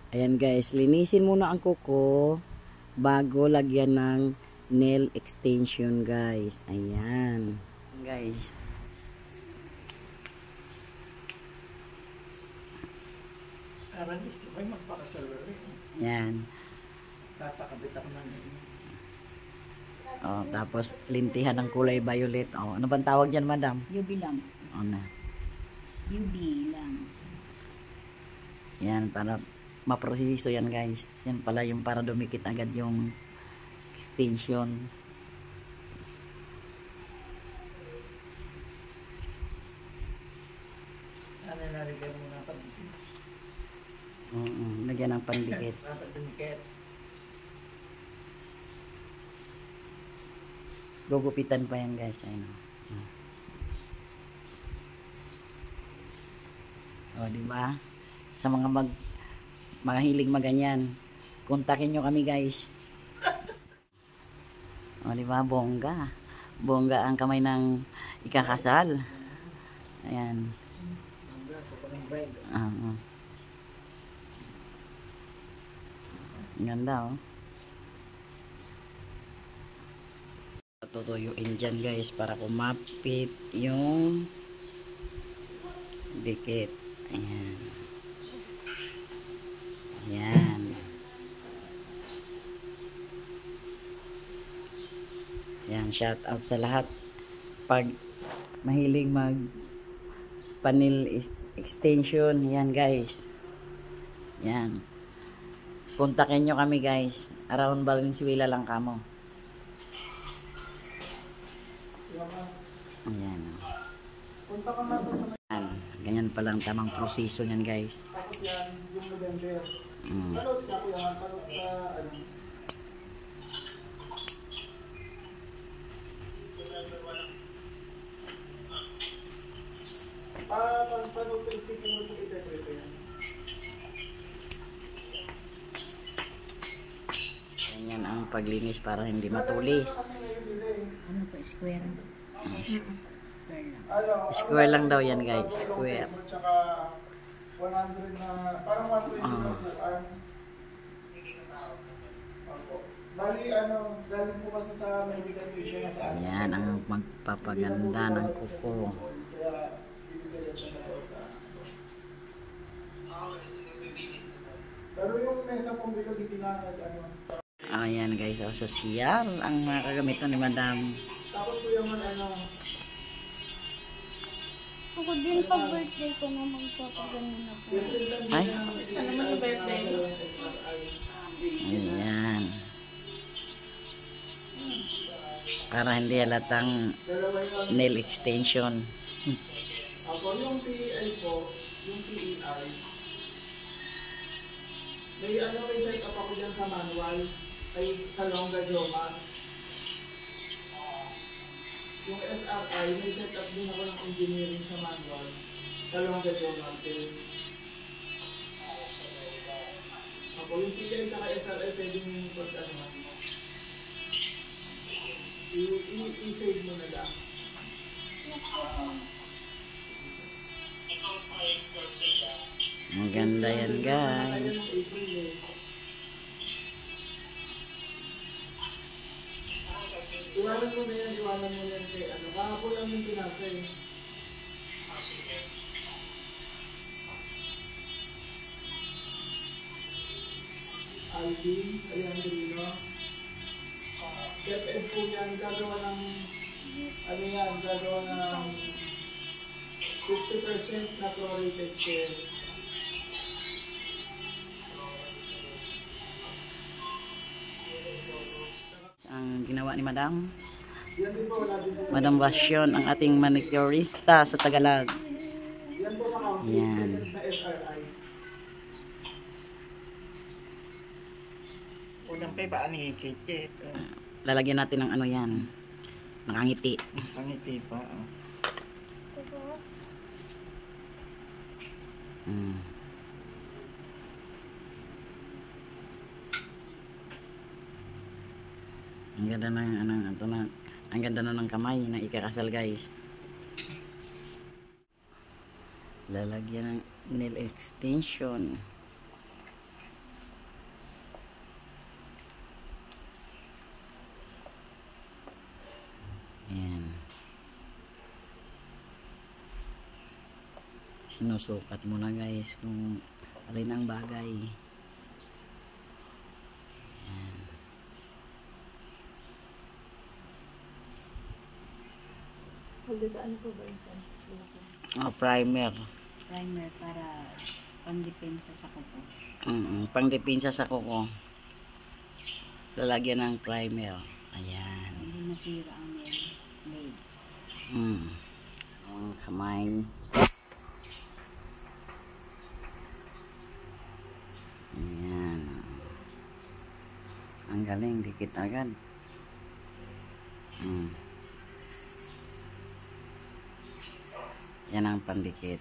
Ayan guys, linisin muna ang kuko bago lagyan ng nail extension guys. Ayan. Guys. Ayan. Oh, tapos lintihan ng kulay violet. Oh, ano bang tawag diyan, madam? UV lang. Oh, na. UV lang. Yan, para maproseso yan guys. Yan pala yung para dumikit agad yung extension. Ano nalagyan mo na pandikit? Lagyan ng pandikit. Pandikit. Gugupitan pa yan guys. Ayun. Oh, di ba? Sa mga hilig maganyan, kontakin nyo kami guys. Oh, di ba? Bongga. Bongga ang kamay ng ikakasal. Ayan. Ganda oh. Tutuyuin dyan guys para kumapit yung dikit. Ayan. Ayan. Ayan, shout out sa lahat pag mahilig mag panel extension. Yan guys. Yan. Kontakin nyo kami guys. Around Valenzuela lang kamo. Ayan. Ayan. Ganyan palang tamang proseso nyan guys. Tapos yan, yung November. Palot ka po yan, palot sa ano. Palot sa sticker mo itong ito yan. Ganyan ang paglinis para hindi matulis. Ano po, square? Square lang. Square lang daw yan guys. Square. Tsaka 100 na, parang 120 na upuan. Bali, galing po kasi sa medical patient na sa akin. Ayan ang magpapaganda ng kuko. Kaya, bibigyan siya na sa pero yung mesa pong bilo, di pinanag, Ayan guys, so social ang mga kagamitan ni madam. tapos po yung Ako din pag birthday ko na magpapagano na po. Ay, ano mo yung birthday? ayan. Para hindi halatang nail extension. Ako yung PEI po, yung PEI, may set up ako dyan sa manual, ay sa Longa Joma. Yung SRI, may set up din ako ng engineering sa manual, sa Longa Joma. Ako yung PEI ka SRI, pwedeng i-save mo na lang. Maganda yan guys. Iwanan mo na yan kay kahapon lang yung pinasa eh. Alvin, Alejandrino. DepEd po yan, gagawa ng 50% na prorated share. Ang ginawa ni madam. Yan din po, wala din po. Madam Basyon, ang ating manicurista sa Tagalog. Yan po sa council, Yan. na SRI. Unang pa ba ni Kikit? Lalagyan natin ng ano yan. Nakangiti. Pangiti pa. Ang ganda ng ang ganda na ng kamay na ikakasal guys. Lalagyan ng nail extension. Sinusukat mo na guys kung alin ang bagay. Ano po ba yung Primer. primer para pang-depensa sa kuko? Pang-depensa sa kuko. Lalagyan ng primer. Ayan. Hindi masira ang nail blade. Ang kamay. Ayan. Ang galing, dikit agad. Yan ang pandikit.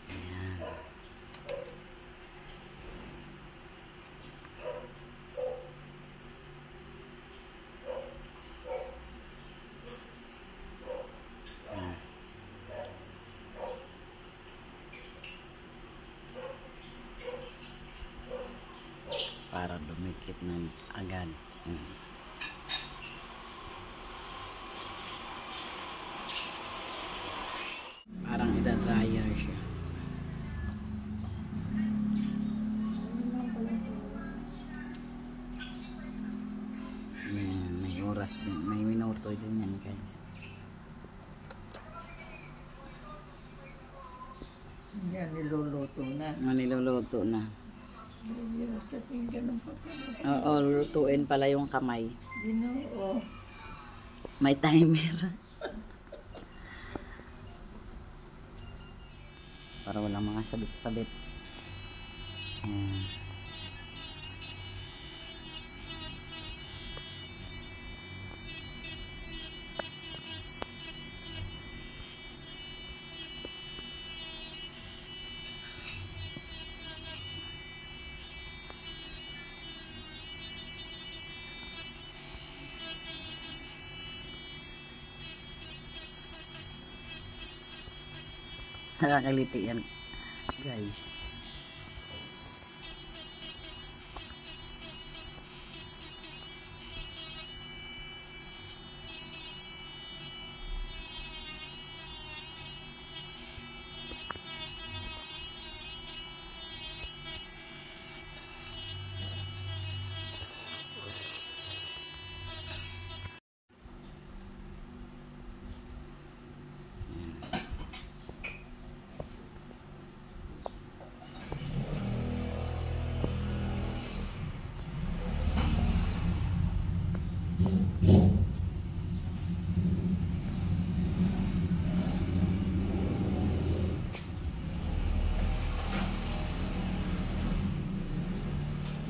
Ayan. Para dumikit ng agad. Parang ida-dryer siya. Ayan, may oras din, may minuto din yan guys. Yan, niluluto na. Niluluto na. Yan, sa pinggan ng pagkakas. Oo, lutuin pala yung kamay. Ginoo. May timer. Para walang mga sabit-sabit. Nakakaliti yan guys.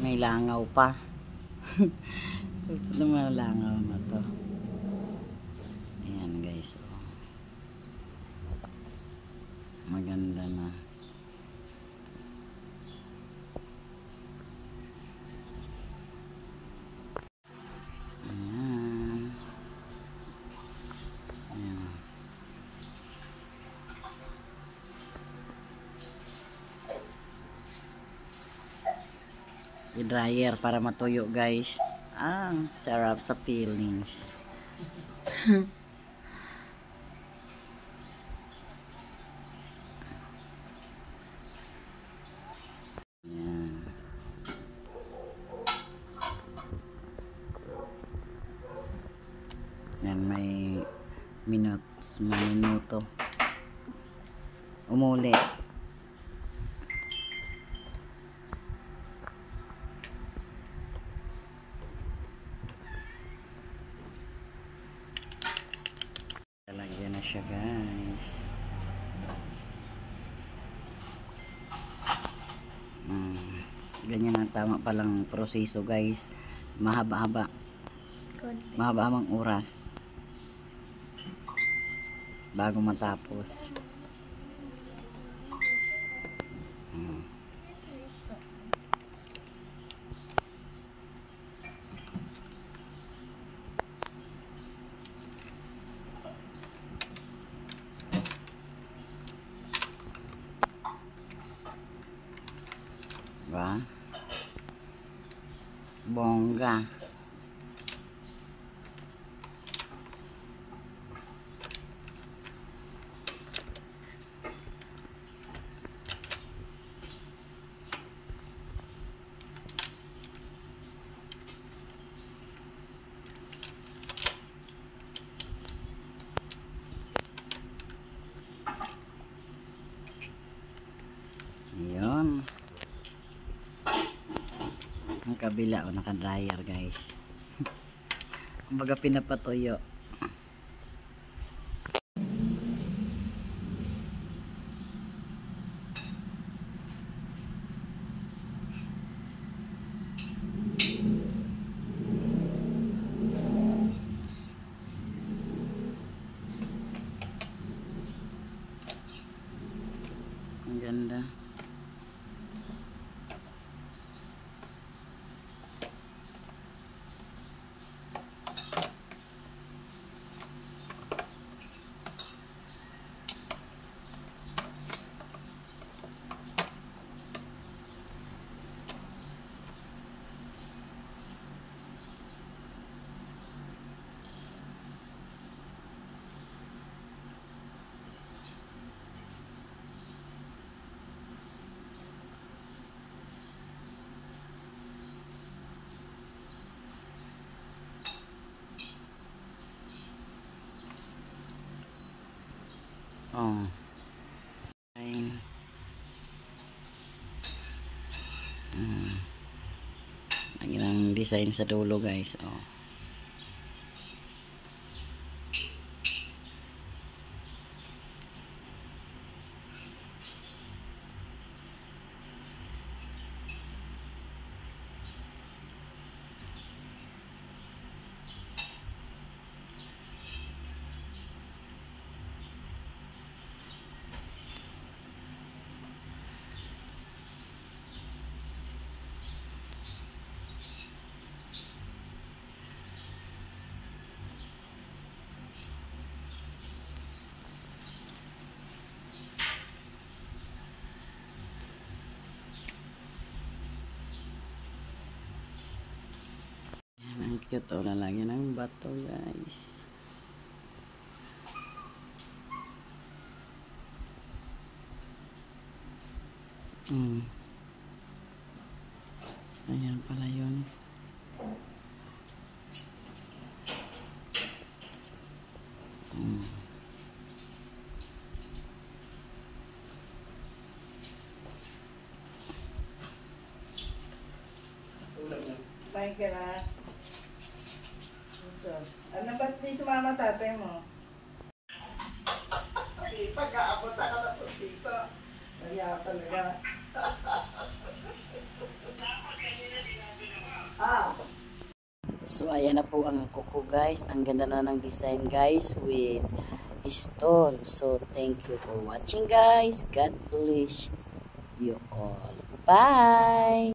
May langaw pa. Ito naman langaw na to. Ayan guys. Maganda na. Ayan. Ayan. I-dryer para matuyo guys. Ang sarap sa peelings. Yan. Yan, may minuto. Umuli. Talagyan na siya guys. Ganyan ang tama palang proseso guys. Mahaba-haba. Mahaba-habang oras bago matapos. Diba? Bongga. kabila o naka-dryer guys. Kumbaga pinapatuyo. Ang ganda. Oh. Ay. Lagi ng design sa dulo guys. Oh. Ang cute. O, lalagyan ng bato guys. Ayan pala yun. Bye ka na. Ito. Ano ba't di sumama tatay mo? Ay, pag-aabot ka na po dito. Nagya talaga. So ayan na po ang kuko guys. Ang ganda na ng design guys with stone. So thank you for watching guys. God bless you all. Bye!